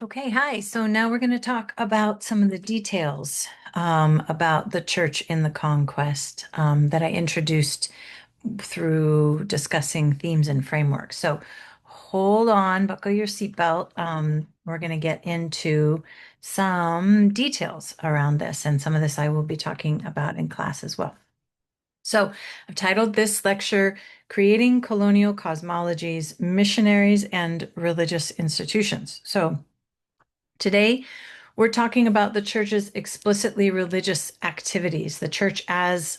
Okay, hi. So now we're going to talk about some of the details about the church in the conquest that I introduced through discussing themes and frameworks. So hold on, buckle your seatbelt. We're going to get into some details around this, and some of this I will be talking about in class as well. So I've titled this lecture, Creating Colonial Cosmologies, Missionaries, and Religious Institutions. So today, we're talking about the church's explicitly religious activities, the church as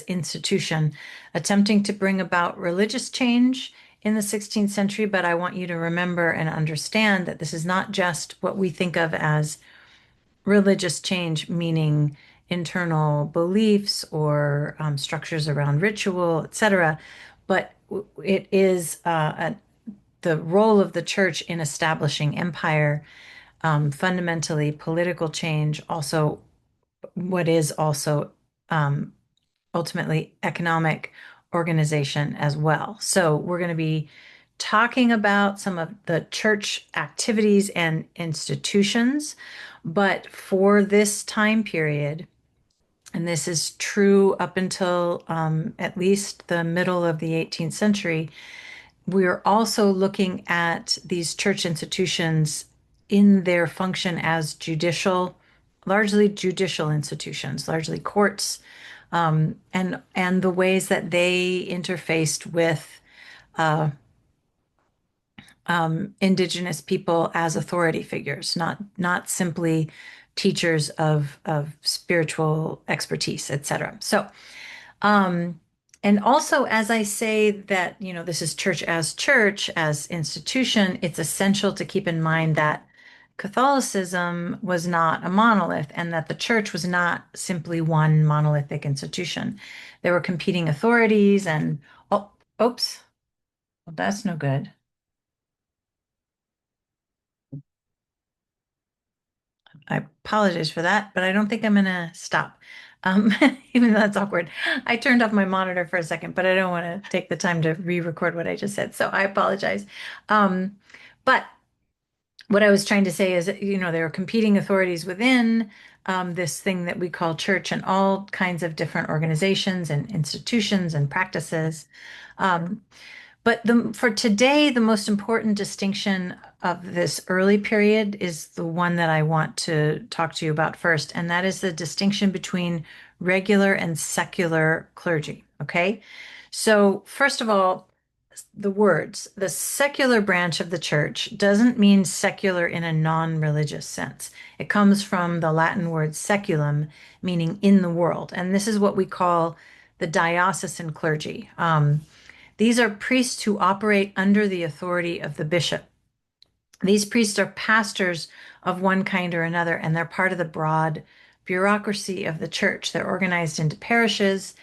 institution, attempting to bring about religious change in the 16th century. But I want you to remember and understand that this is not just what we think of as religious change, meaning internal beliefs or structures around ritual, etc. But it is the role of the church in establishing empire, fundamentally political change, also what is also um, ultimately economic organization as well. So we're going to be talking about some of the church activities and institutions, but for this time period, and this is true up until at least the middle of the 18th century, we're also looking at these church institutions in their function as largely judicial institutions, largely courts, and the ways that they interfaced with uh, indigenous people as authority figures, not simply teachers of spiritual expertise, etc. So um, and also, as I say that, this is church, as institution, it's essential to keep in mind that Catholicism was not a monolith and that the church was not simply one monolithic institution. There were competing authorities and, oh, oops, well, that's no good. I apologize for that, but I don't think I'm gonna stop. Um, Even though that's awkward. I turned off my monitor for a second, but I don't want to take the time to re-record what I just said, so I apologize. Um, but what I was trying to say is, there are competing authorities within this thing that we call church and all kinds of different organizations and institutions and practices. Um, but for today, the most important distinction of this early period is the one that I want to talk to you about first, and that is the distinction between regular and secular clergy. Okay. So, first of all, the secular branch of the church doesn't mean secular in a non-religious sense. It comes from the Latin word seculum, meaning in the world. And this is what we call the diocesan clergy. These are priests who operate under the authority of the bishop. These priests are pastors of one kind or another, and they're part of the broad bureaucracy of the church. They're organized into parishes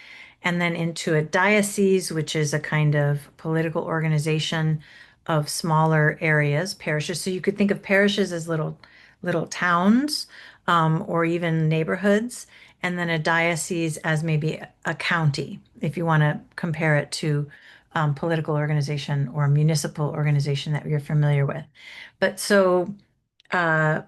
and then into a diocese, which is a kind of political organization of smaller areas, parishes. So you could think of parishes as little towns, or even neighborhoods, and then a diocese as maybe a county, if you want to compare it to political organization or municipal organization that you're familiar with. But so uh,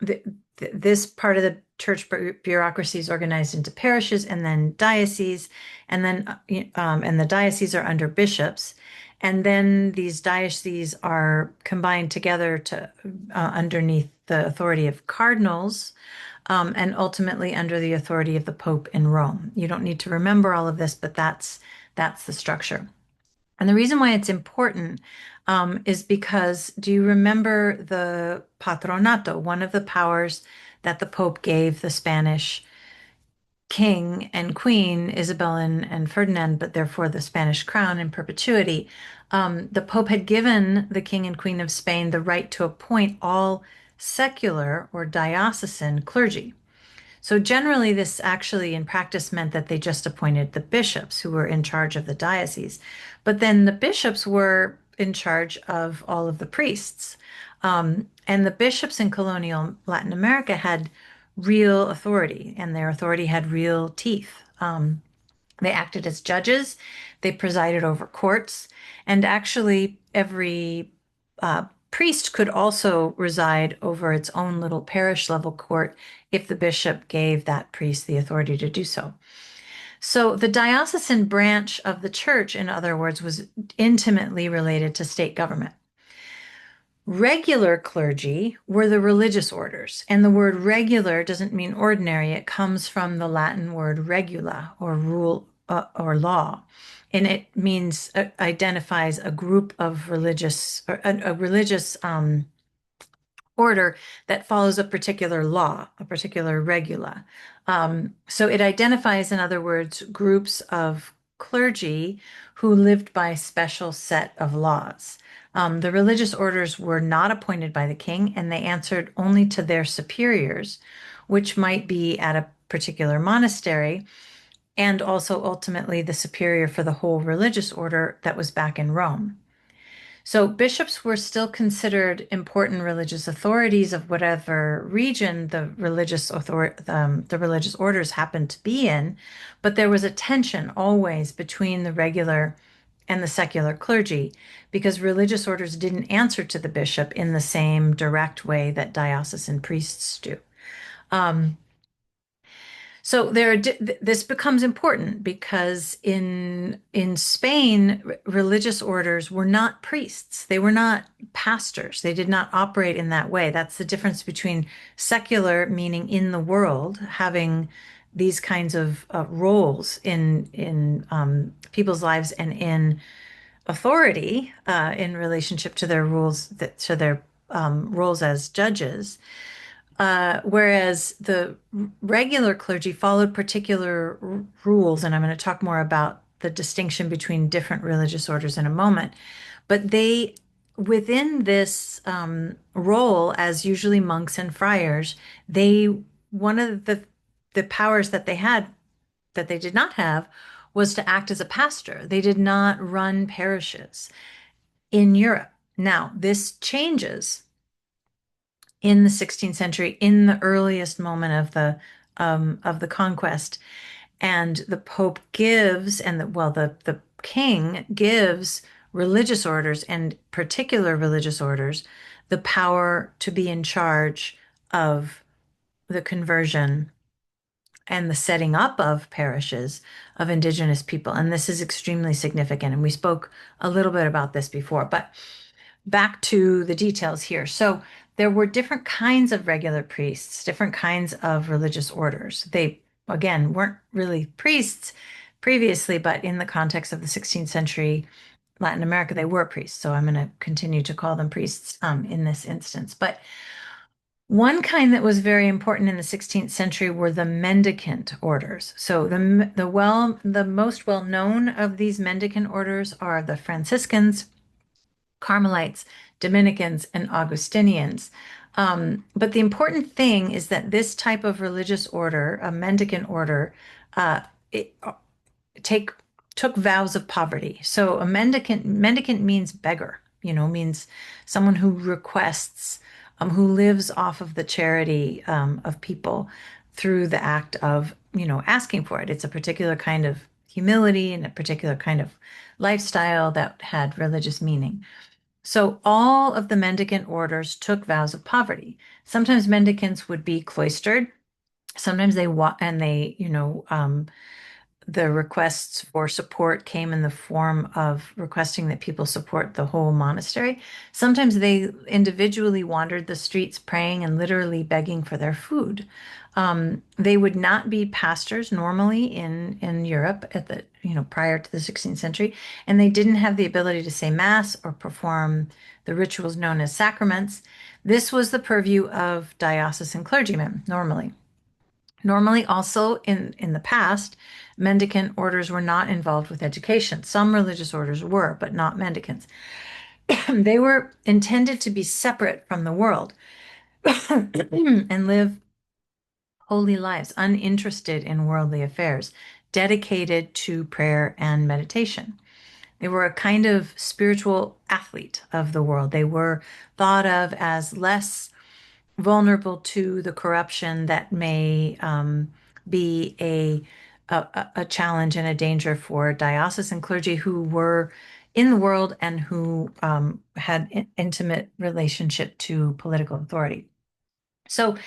th this part of the church bureaucracy is organized into parishes and then dioceses, and then and the dioceses are under bishops, and then these dioceses are combined together to underneath the authority of cardinals, and ultimately under the authority of the Pope in Rome. You don't need to remember all of this, but that's the structure. And the reason why it's important is because do you remember the patronato, one of the powers that the Pope gave the Spanish king and queen, Isabel and Ferdinand, but therefore the Spanish crown in perpetuity? The Pope had given the king and queen of Spain the right to appoint all secular or diocesan clergy. So generally, this actually in practice meant that they just appointed the bishops who were in charge of the diocese. But then the bishops were in charge of all of the priests. And the bishops in colonial Latin America had real authority, and their authority had real teeth. They acted as judges, they presided over courts, and actually every priest could also reside over its own little parish level court if the bishop gave that priest the authority to do so. So the diocesan branch of the church, in other words, was intimately related to state government. Regular clergy were the religious orders, and the word regular doesn't mean ordinary. It comes from the Latin word regula, or rule or law, and it means identifies a group of religious or a religious order that follows a particular law, a particular regula. So it identifies, in other words, groups of clergy who lived by a special set of laws. The religious orders were not appointed by the king, and they answered only to their superiors, which might be at a particular monastery, and also ultimately the superior for the whole religious order that was back in Rome. So bishops were still considered important religious authorities of whatever region the religious orders happened to be in, but there was a tension always between the regular and the secular clergy because religious orders didn't answer to the bishop in the same direct way that diocesan priests do. Um, so this becomes important because in Spain, religious orders were not priests. They were not pastors. They did not operate in that way. That's the difference between secular, meaning in the world, having these kinds of roles in people's lives and in authority in relationship to their rules to their roles as judges. Whereas the regular clergy followed particular rules, and I'm going to talk more about the distinction between different religious orders in a moment. But they, within this role as usually monks and friars, one of the powers that they had that they did not have was to act as a pastor. They did not run parishes in Europe. Now, this changes in the 16th century, in the earliest moment of the conquest, and the Pope gives, and the king gives religious orders and particular religious orders the power to be in charge of the conversion and the setting up of parishes of indigenous people. And this is extremely significant. And we spoke a little bit about this before, but back to the details here. So there were different kinds of regular priests, different kinds of religious orders. They, again, weren't really priests previously, but in the context of the 16th century Latin America, they were priests. So I'm going to continue to call them priests in this instance. But one kind that was very important in the 16th century were the mendicant orders. So the most well known of these mendicant orders are the Franciscans, Carmelites, Dominicans, and Augustinians. But the important thing is that this type of religious order, a mendicant order, uh, it, take took vows of poverty. So a mendicant means beggar, means someone who requests, who lives off of the charity of people through the act of, asking for it. It's a particular kind of humility and a particular kind of lifestyle that had religious meaning. So all of the mendicant orders took vows of poverty. Sometimes mendicants would be cloistered. Sometimes the requests for support came in the form of requesting that people support the whole monastery. Sometimes they individually wandered the streets praying and literally begging for their food. They would not be pastors normally in Europe at the, prior to the 16th century, and they didn't have the ability to say mass or perform the rituals known as sacraments. This was the purview of diocesan clergymen normally. Normally, also in the past, mendicant orders were not involved with education. Some religious orders were, but not mendicants. They were intended to be separate from the world and live holy lives, uninterested in worldly affairs, dedicated to prayer and meditation. They were a kind of spiritual athlete of the world. They were thought of as less vulnerable to the corruption that may be a challenge and a danger for diocesan clergy who were in the world and who had intimate relationship to political authority. So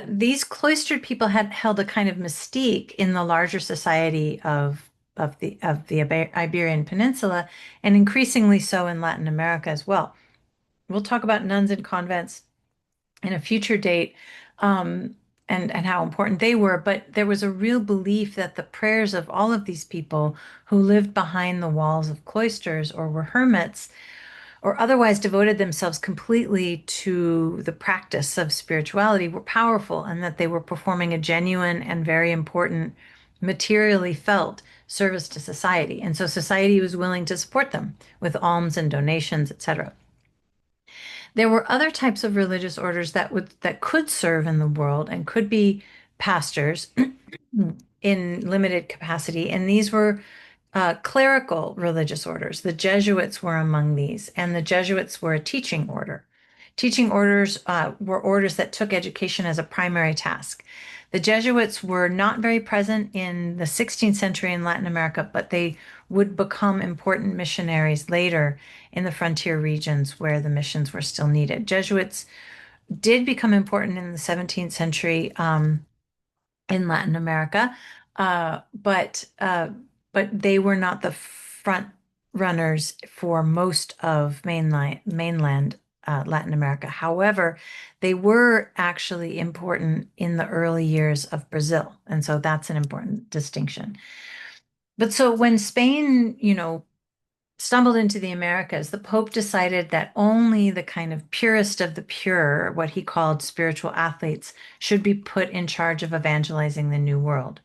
these cloistered people had held a kind of mystique in the larger society of the Iberian Peninsula, and increasingly so in Latin America as well. We'll talk about nuns and convents in a future date, um, and how important they were, but there was a real belief that the prayers of all of these people who lived behind the walls of cloisters or were hermits or otherwise devoted themselves completely to the practice of spirituality were powerful, and that they were performing a genuine and very important, materially felt service to society. And so society was willing to support them with alms and donations, etc. There were other types of religious orders that could serve in the world and could be pastors in limited capacity, and these were clerical religious orders. The Jesuits were among these, and the Jesuits were a teaching order. Teaching orders were orders that took education as a primary task. The Jesuits were not very present in the 16th century in Latin America, but they would become important missionaries later in the frontier regions where the missions were still needed. Jesuits did become important in the 17th century. In Latin America, uh, but uh, but they were not the front runners for most of mainland Latin America. However, they were actually important in the early years of Brazil, and so that's an important distinction. But so when Spain, stumbled into the Americas, the Pope decided that only the kind of purest of the pure, what he called spiritual athletes, should be put in charge of evangelizing the New World.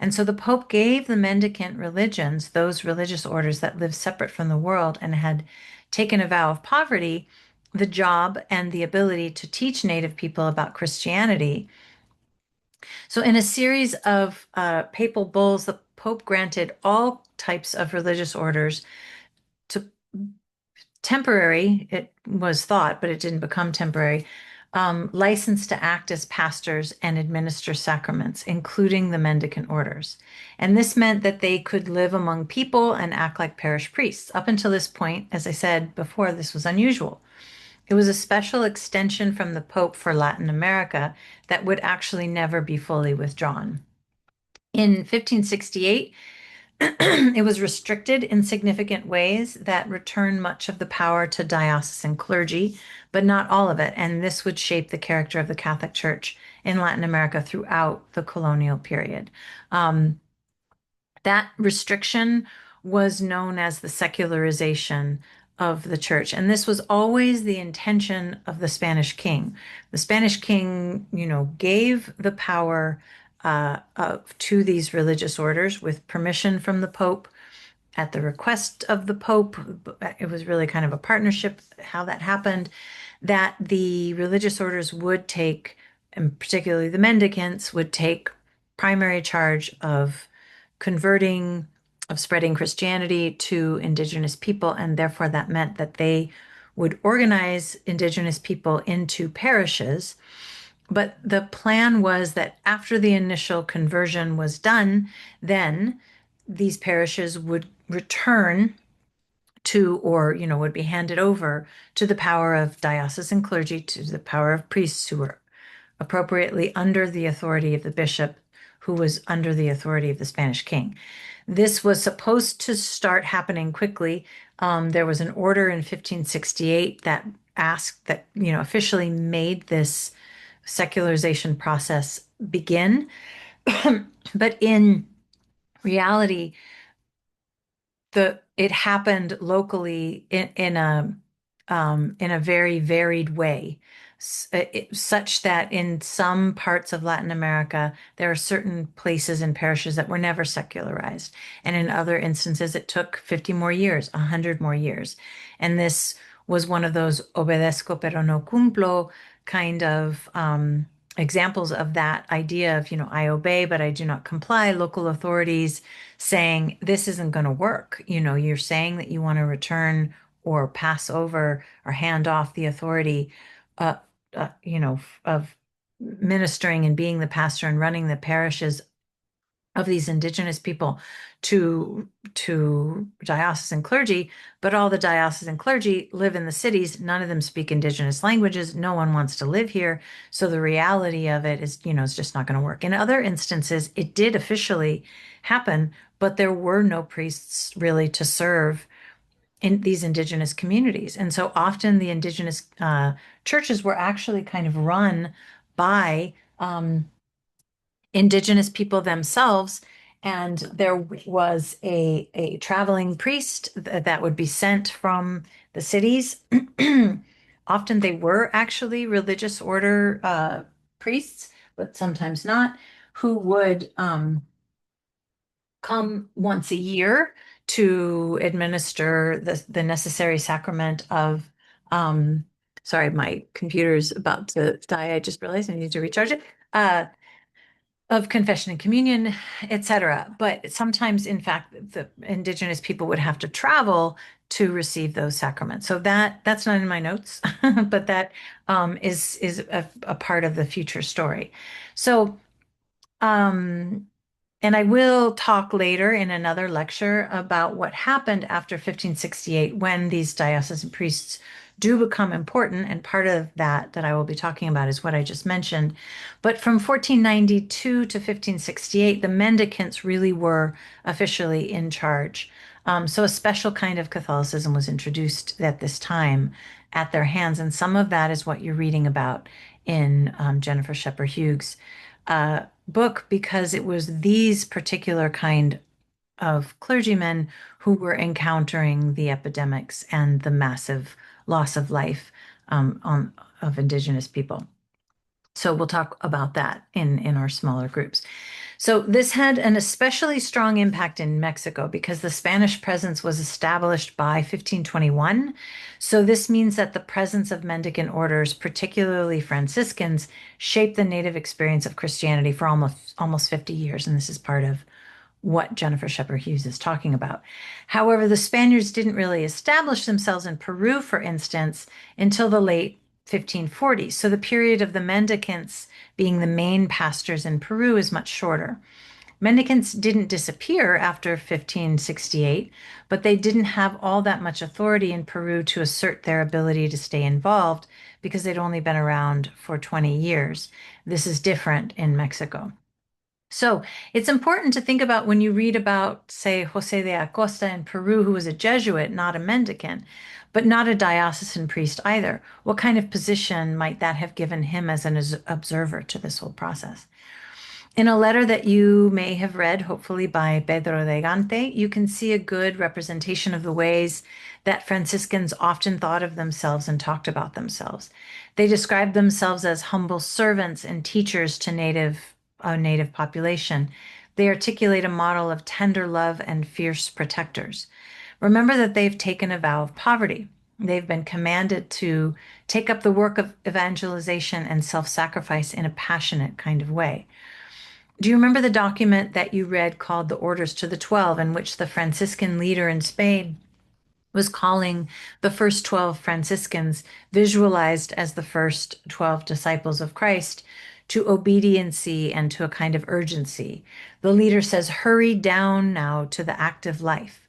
And so the Pope gave the mendicant religions, those religious orders that lived separate from the world and had taken a vow of poverty, the job and the ability to teach native people about Christianity. So, in a series of papal bulls, the Pope granted all types of religious orders to temporary, it was thought, but it didn't become temporary, license to act as pastors and administer sacraments, including the mendicant orders. And this meant that they could live among people and act like parish priests. Up until this point, as I said before, this was unusual. It was a special extension from the Pope for Latin America that would actually never be fully withdrawn. In 1568, it was restricted in significant ways that returned much of the power to diocesan clergy, but not all of it. And this would shape the character of the Catholic Church in Latin America throughout the colonial period. Um, that restriction was known as the secularization of the church. And this was always the intention of the Spanish king. The Spanish king, gave the power to these religious orders with permission from the Pope at the request of the Pope. It was really kind of a partnership, how that happened, that the religious orders would take, and particularly the mendicants, would take primary charge of converting, of spreading Christianity to indigenous people. And therefore, that meant that they would organize indigenous people into parishes. But the plan was that after the initial conversion was done, then these parishes would return to, or, would be handed over to the power of diocesan clergy, to the power of priests who were appropriately under the authority of the bishop, who was under the authority of the Spanish king. This was supposed to start happening quickly. There was an order in 1568 that asked that, officially made this secularization process begin. But in reality, it happened locally in a very varied way, such that in some parts of Latin America, there are certain places and parishes that were never secularized. And in other instances, it took 50 more years, 100 more years. And this was one of those obedezco pero no cumplo kind of examples of that idea of, I obey, but I do not comply. Local authorities saying, this isn't going to work. You're saying that you want to return or pass over or hand off the authority, uh, of ministering and being the pastor and running the parishes of these indigenous people to diocesan clergy, but all the diocesan clergy live in the cities. None of them speak indigenous languages. No one wants to live here. So the reality of it is, it's just not going to work. In other instances, it did officially happen, but there were no priests really to serve in these indigenous communities. And so often the indigenous churches were actually kind of run by indigenous people themselves. And there was a traveling priest that would be sent from the cities. Often they were actually religious order priests, but sometimes not, who would come once a year to administer the necessary sacrament of sorry, my computer's about to die. I just realized I need to recharge it. Of confession and communion, etc. But sometimes, in fact, the indigenous people would have to travel to receive those sacraments. So that's not in my notes, but that is a part of the future story. So um, and I will talk later in another lecture about what happened after 1568 when these diocesan priests do become important. And part of that I will be talking about is what I just mentioned. But from 1492 to 1568, the mendicants really were officially in charge. So a special kind of Catholicism was introduced at this time at their hands. And some of that is what you're reading about in Jennifer Shepherd Hughes' book, because it was these particular kind of clergymen who were encountering the epidemics and the massive loss of life of indigenous people. So we'll talk about that in our smaller groups. So this had an especially strong impact in Mexico because the Spanish presence was established by 1521. So this means that the presence of mendicant orders, particularly Franciscans, shaped the native experience of Christianity for almost 50 years. And this is part of what Jennifer Shepherd Hughes is talking about. However, the Spaniards didn't really establish themselves in Peru, for instance, until the late 1540s. So the period of the mendicants being the main pastors in Peru is much shorter. Mendicants didn't disappear after 1568, but they didn't have all that much authority in Peru to assert their ability to stay involved because they'd only been around for 20 years. This is different in Mexico. So it's important to think about when you read about, say, Jose de Acosta in Peru, who was a Jesuit, not a mendicant, but not a diocesan priest either. What kind of position might that have given him as an observer to this whole process? In a letter that you may have read, hopefully by Pedro de Gante, you can see a good representation of the ways that Franciscans often thought of themselves and talked about themselves. They described themselves as humble servants and teachers to a native population. They articulate a model of tender love and fierce protectors. Remember that they've taken a vow of poverty. They've been commanded to take up the work of evangelization and self-sacrifice in a passionate kind of way. Do you remember the document that you read called The Orders to the 12, in which the Franciscan leader in Spain was calling the first 12 Franciscans, visualized as the first 12 disciples of Christ, to obediency and to a kind of urgency? The leader says, hurry down now to the active life.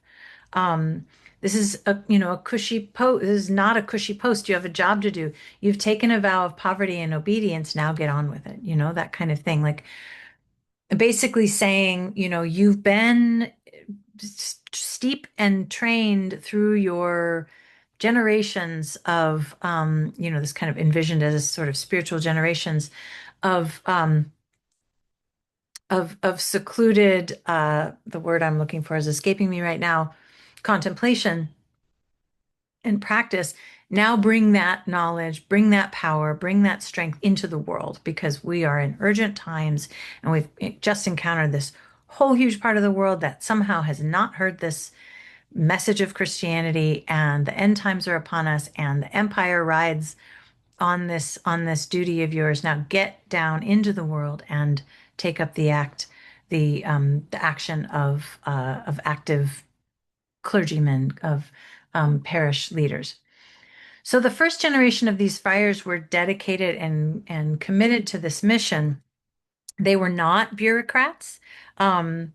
Um, this is a cushy post. This is not a cushy post. You have a job to do. You've taken a vow of poverty and obedience. Now get on with it. That kind of thing. Like basically saying, you've been steep and trained through your generations of, this kind of envisioned as sort of spiritual generations of secluded, the word I'm looking for is escaping me right now, contemplation and practice. Now bring that knowledge, bring that power, bring that strength into the world, because we are in urgent times and we've just encountered this whole huge part of the world that somehow has not heard this message of Christianity, and the end times are upon us, and the empire rides on this duty of yours. Now get down into the world and take up the action of active clergymen, of parish leaders. So the first generation of these friars were dedicated and committed to this mission. They were not bureaucrats. Um,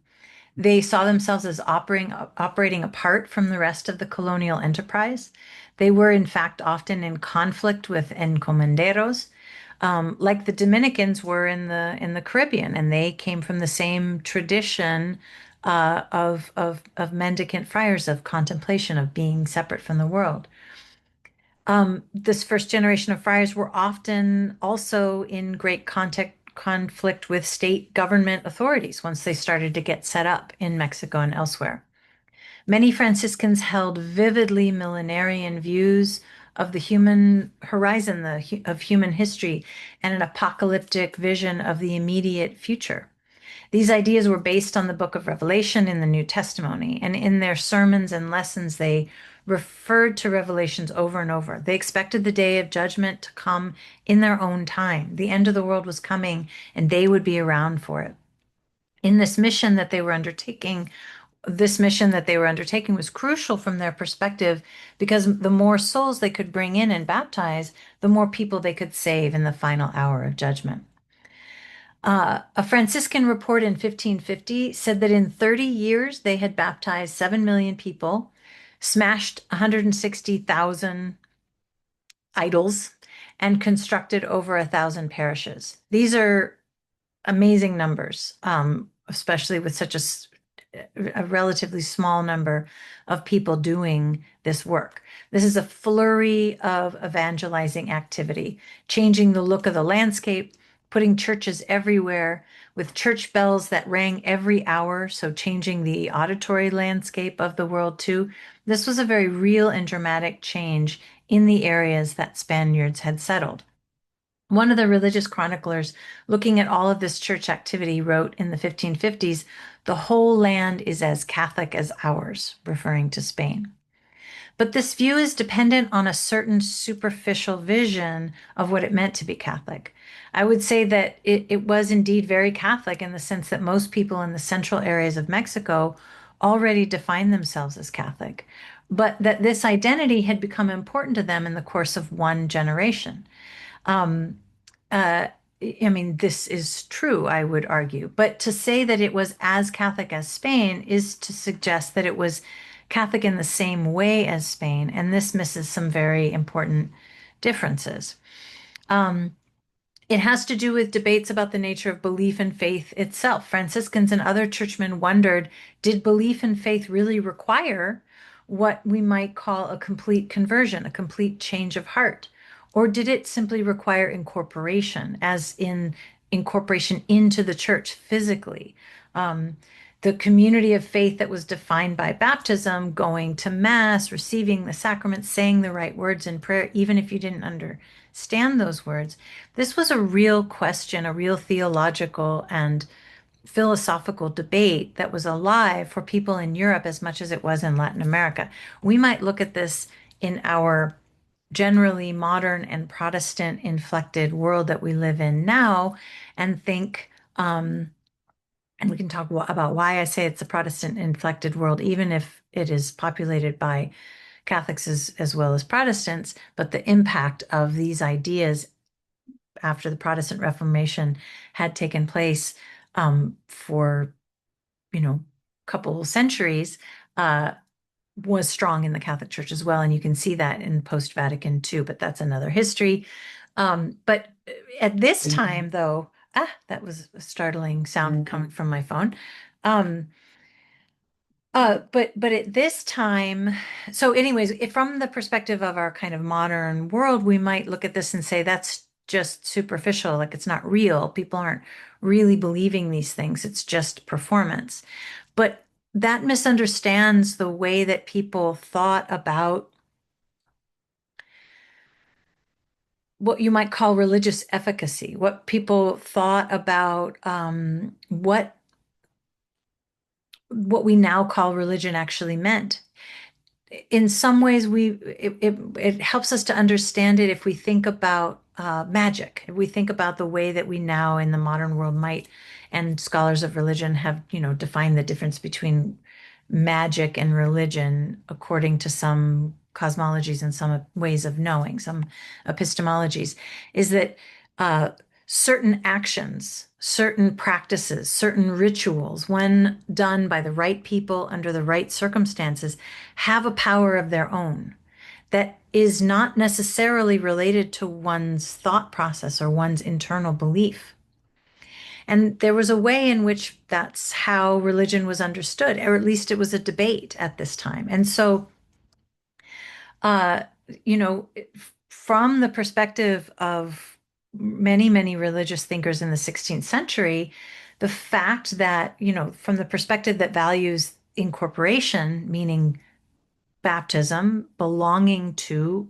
they saw themselves as operating apart from the rest of the colonial enterprise. They were, in fact, often in conflict with encomenderos, like the Dominicans were in the Caribbean, and they came from the same tradition of mendicant friars, of contemplation, of being separate from the world. This first generation of friars were often also in great conflict with state government authorities once they started to get set up in Mexico and elsewhere. Many Franciscans held vividly millenarian views of the human horizon, of human history, and an apocalyptic vision of the immediate future. These ideas were based on the book of Revelation in the New Testimony, and in their sermons and lessons, they referred to Revelations over and over. They expected the day of judgment to come in their own time. The end of the world was coming, and they would be around for it. In this mission that they were undertaking was crucial from their perspective because the more souls they could bring in and baptize, the more people they could save in the final hour of judgment. A Franciscan report in 1550 said that in 30 years they had baptized 7 million people, smashed 160,000 idols, and constructed over 1,000 parishes. These are amazing numbers, especially with a relatively small number of people doing this work. This is a flurry of evangelizing activity, changing the look of the landscape, putting churches everywhere with church bells that rang every hour, so changing the auditory landscape of the world too. This was a very real and dramatic change in the areas that Spaniards had settled. One of the religious chroniclers, looking at all of this church activity, wrote in the 1550s, "The whole land is as Catholic as ours," referring to Spain. But this view is dependent on a certain superficial vision of what it meant to be Catholic. I would say that it was indeed very Catholic in the sense that most people in the central areas of Mexico already defined themselves as Catholic, but that this identity had become important to them in the course of one generation. Um, uh, I mean, this is true, I would argue. But to say that it was as Catholic as Spain is to suggest that it was Catholic in the same way as Spain, and this misses some very important differences. Um, it has to do with debates about the nature of belief and faith itself. Franciscans and other churchmen wondered, did belief and faith really require what we might call a complete conversion, a complete change of heart? Or did it simply require incorporation, as in incorporation into the church physically? Um, the community of faith that was defined by baptism, going to mass, receiving the sacrament, saying the right words in prayer, even if you didn't understand those words. This was a real question, a real theological and philosophical debate that was alive for people in Europe as much as it was in Latin America. We might look at this in our generally modern and Protestant inflected world that we live in now and think, and we can talk about why I say it's a Protestant inflected world, even if it is populated by Catholics as well as Protestants, but the impact of these ideas after the Protestant Reformation had taken place for, a couple centuries, was strong in the Catholic Church as well. And you can see that in post-Vatican II, but that's another history. But at this time, though, that was a startling sound coming from my phone. Um, but at this time, so anyways, if from the perspective of our kind of modern world, we might look at this and say that's just superficial, like it's not real. People aren't really believing these things. It's just performance. But that misunderstands the way that people thought about what you might call religious efficacy, what people thought about what we now call religion actually meant. In some ways it helps us to understand it if we think about magic, if we think about the way that we now in the modern world might, and scholars of religion have defined the difference between magic and religion according to some cosmologies and some ways of knowing, some epistemologies, is that certain actions, certain practices, certain rituals, when done by the right people under the right circumstances, have a power of their own that is not necessarily related to one's thought process or one's internal belief. And there was a way in which that's how religion was understood, or at least it was a debate at this time. And so, uh, you know, from the perspective of many, many religious thinkers in the 16th century, the fact that, from the perspective that values incorporation, meaning baptism, belonging to,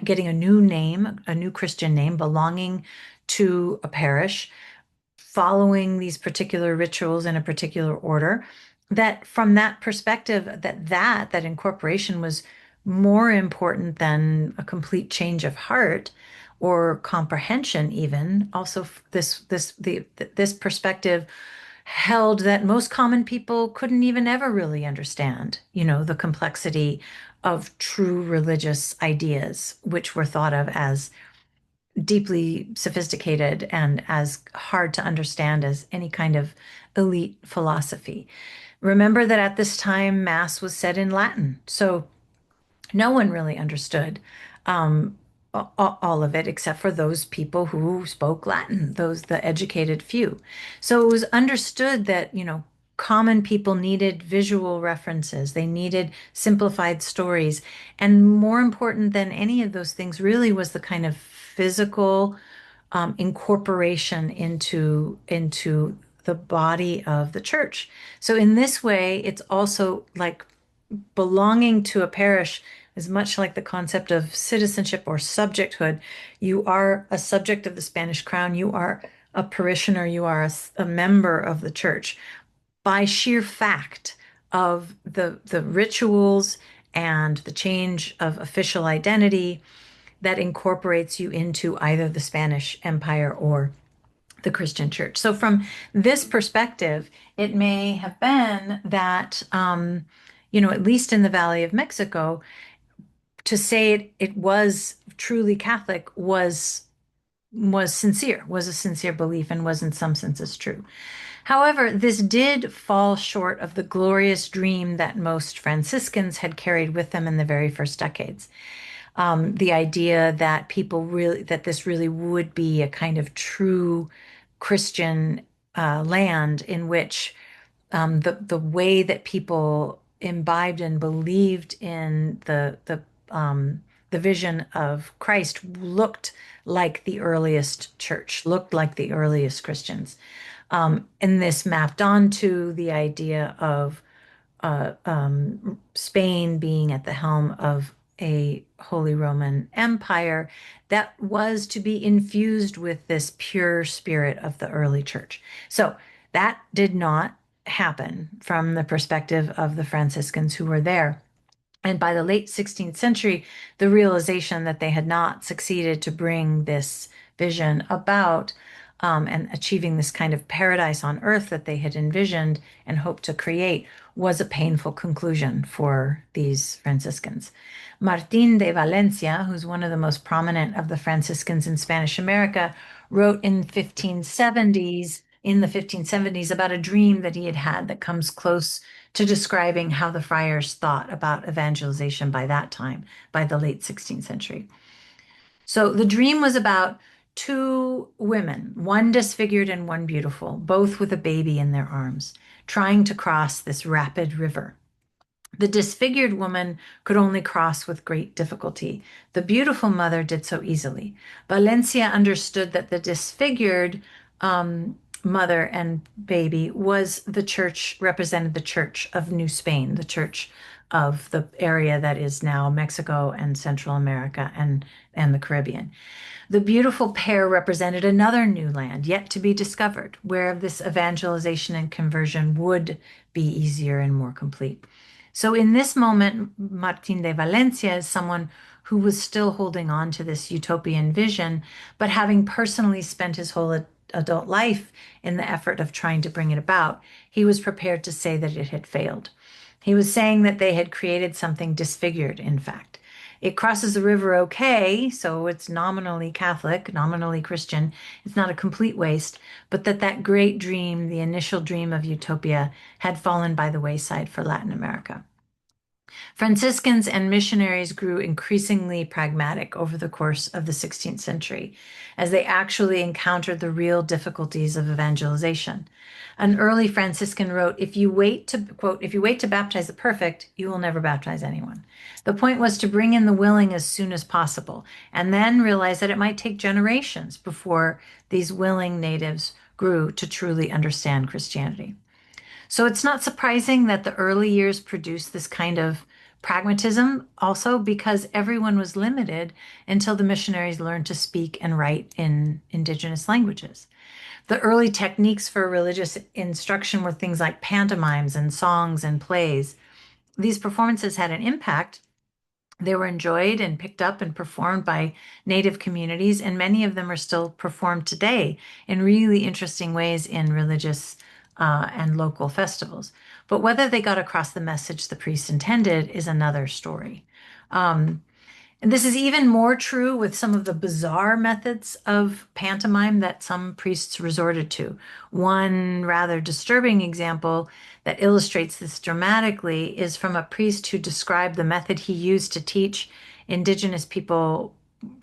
getting a new name, a new Christian name, belonging to a parish, following these particular rituals in a particular order, that from that perspective, that incorporation was more important than a complete change of heart or comprehension. Even also, this perspective held that most common people couldn't even ever really understand, the complexity of true religious ideas, which were thought of as deeply sophisticated and as hard to understand as any kind of elite philosophy. Remember that at this time, Mass was said in Latin. So no one really understood um, all of it except for those people who spoke Latin, the educated few. So it was understood that, common people needed visual references, they needed simplified stories. And more important than any of those things really was the kind of physical incorporation into the body of the church. So in this way, it's also like belonging to a parish is much like the concept of citizenship or subjecthood. You are a subject of the Spanish crown. You are a parishioner. You are a member of the church by sheer fact of the rituals and the change of official identity that incorporates you into either the Spanish Empire or the Christian church. So, from this perspective, it may have been that, at least in the Valley of Mexico, to say it was truly Catholic was sincere, was a sincere belief, and was in some senses true. However, this did fall short of the glorious dream that most Franciscans had carried with them in the very first decades. The idea that that this really would be a kind of true Christian land in which the way that people imbibed and believed in the vision of Christ looked like the earliest church, looked like the earliest Christians. And this mapped onto the idea of Spain being at the helm of a Holy Roman Empire that was to be infused with this pure spirit of the early church. So that did not happen from the perspective of the Franciscans who were there. And by the late 16th century, the realization that they had not succeeded to bring this vision about and achieving this kind of paradise on earth that they had envisioned and hoped to create was a painful conclusion for these Franciscans. Martin de Valencia, who's one of the most prominent of the Franciscans in Spanish America, wrote in the 1570s about a dream that he had had that comes close to describing how the friars thought about evangelization by that time, by the late 16th century. So the dream was about two women, one disfigured and one beautiful, both with a baby in their arms, trying to cross this rapid river. The disfigured woman could only cross with great difficulty. The beautiful mother did so easily. Valencia understood that the disfigured mother and baby was the church, represented the church of New Spain, the church of the area that is now Mexico and Central America and the Caribbean. The beautiful pair represented another new land yet to be discovered, where this evangelization and conversion would be easier and more complete. So in this moment, Martin de Valencia is someone who was still holding on to this utopian vision, but having personally spent his whole adult life in the effort of trying to bring it about, he was prepared to say that it had failed. He was saying that they had created something disfigured, in fact, It crosses the river okay, so it's nominally Catholic, nominally Christian. It's not a complete waste, but that great dream, the initial dream of utopia, had fallen by the wayside for Latin America. Franciscans and missionaries grew increasingly pragmatic over the course of the 16th century as they actually encountered the real difficulties of evangelization. An early Franciscan wrote, if you wait to, quote, if you wait to baptize the perfect, you will never baptize anyone. The point was to bring in the willing as soon as possible, and then realize that it might take generations before these willing natives grew to truly understand Christianity. So it's not surprising that the early years produced this kind of pragmatism also because everyone was limited until the missionaries learned to speak and write in indigenous languages. The early techniques for religious instruction were things like pantomimes and songs and plays. These performances had an impact. They were enjoyed and picked up and performed by Native communities, and many of them are still performed today in really interesting ways in religious and local festivals. But whether they got across the message the priest intended is another story. Um, and this is even more true with some of the bizarre methods of pantomime that some priests resorted to. One rather disturbing example that illustrates this dramatically is from a priest who described the method he used to teach indigenous people,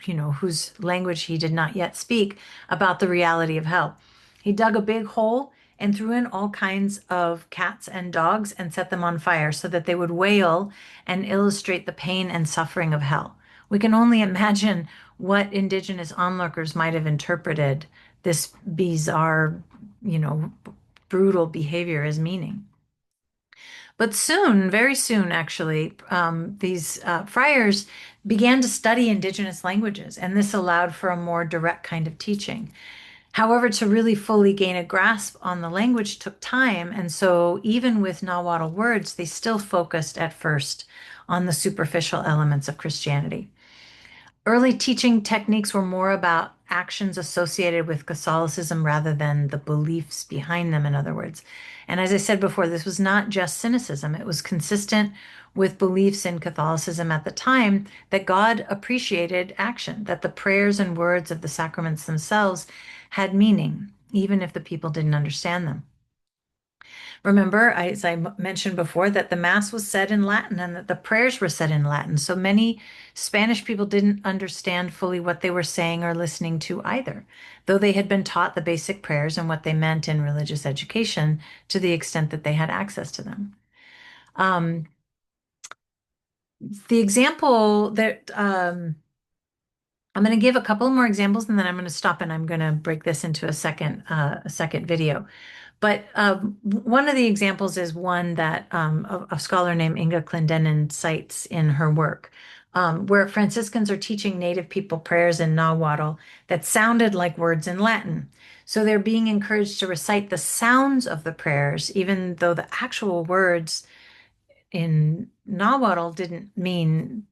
whose language he did not yet speak, about the reality of hell. He dug a big hole and threw in all kinds of cats and dogs and set them on fire so that they would wail and illustrate the pain and suffering of hell. We can only imagine what indigenous onlookers might have interpreted this bizarre, you know, brutal behavior as meaning. But soon, very soon, actually, these friars began to study indigenous languages, and this allowed for a more direct kind of teaching. However, to really fully gain a grasp on the language took time, and so even with Nahuatl words, they still focused at first on the superficial elements of Christianity. Early teaching techniques were more about actions associated with Catholicism rather than the beliefs behind them, in other words. And as I said before, this was not just cynicism, it was consistent with beliefs in Catholicism at the time that God appreciated action, that the prayers and words of the sacraments themselves had meaning, even if the people didn't understand them. Remember, as I mentioned before, that the Mass was said in Latin and that the prayers were said in Latin. So many Spanish people didn't understand fully what they were saying or listening to either, though they had been taught the basic prayers and what they meant in religious education to the extent that they had access to them. Um, the example that I'm going to give a couple more examples and then I'm going to stop and I'm going to break this into a second video. But one of the examples is one that a scholar named Inga Clendenin cites in her work, where Franciscans are teaching Native people prayers in Nahuatl that sounded like words in Latin. So they're being encouraged to recite the sounds of the prayers, even though the actual words in Nahuatl didn't mean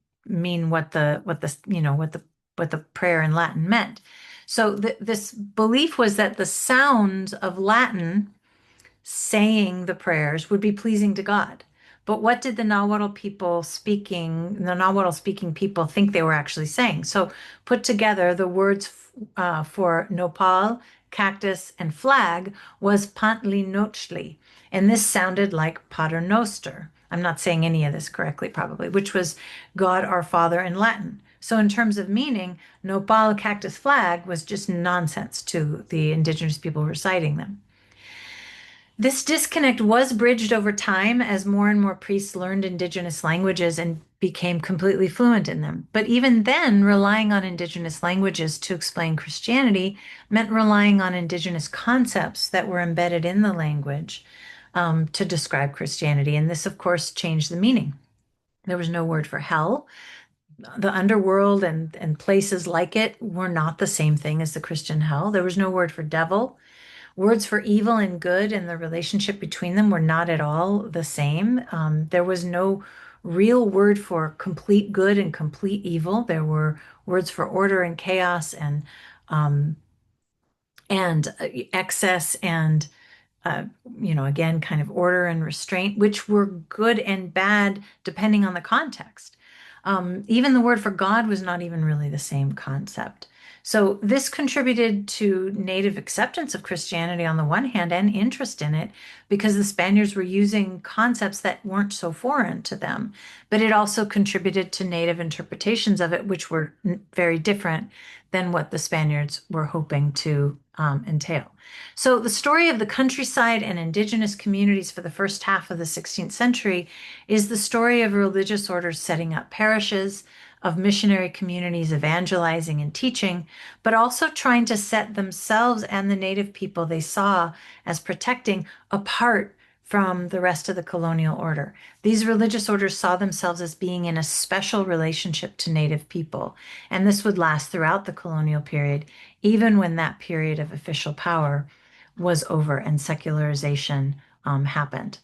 what the prayer in Latin meant. So this belief was that the sounds of Latin saying the prayers would be pleasing to God. But what did the Nahuatl speaking people think they were actually saying? So put together the words for nopal, cactus, and flag was Pantli Nochli. And this sounded like Pater Noster. I'm not saying any of this correctly, probably, which was God our Father in Latin. So in terms of meaning, nopal, cactus, flag was just nonsense to the indigenous people reciting them. This disconnect was bridged over time as more and more priests learned indigenous languages and became completely fluent in them. But even then, relying on indigenous languages to explain Christianity meant relying on indigenous concepts that were embedded in the language to describe Christianity. And this, of course, changed the meaning. There was no word for hell. The underworld and places like it were not the same thing as the Christian hell. There was no word for devil. Words for evil and good and the relationship between them were not at all the same. There was no real word for complete good and complete evil. There were words for order and chaos um, and excess and again, kind of order and restraint, which were good and bad depending on the context. Even the word for God was not even really the same concept. So this contributed to native acceptance of Christianity on the one hand and interest in it because the Spaniards were using concepts that weren't so foreign to them. But it also contributed to native interpretations of it, which were very different than what the Spaniards were hoping to entail. So the story of the countryside and indigenous communities for the first half of the 16th century is the story of religious orders setting up parishes, of missionary communities evangelizing and teaching, but also trying to set themselves and the native people they saw as protecting apart from the rest of the colonial order. These religious orders saw themselves as being in a special relationship to native people, and this would last throughout the colonial period, even when that period of official power was over and secularization happened.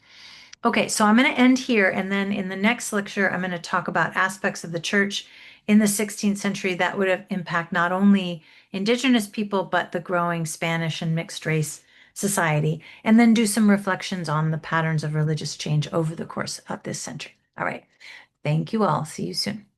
Okay, so I'm going to end here, and then in the next lecture, I'm going to talk about aspects of the church in the 16th century that would have impact not only indigenous people, but the growing Spanish and mixed race society, and then do some reflections on the patterns of religious change over the course of this century. All right, thank you all. See you soon.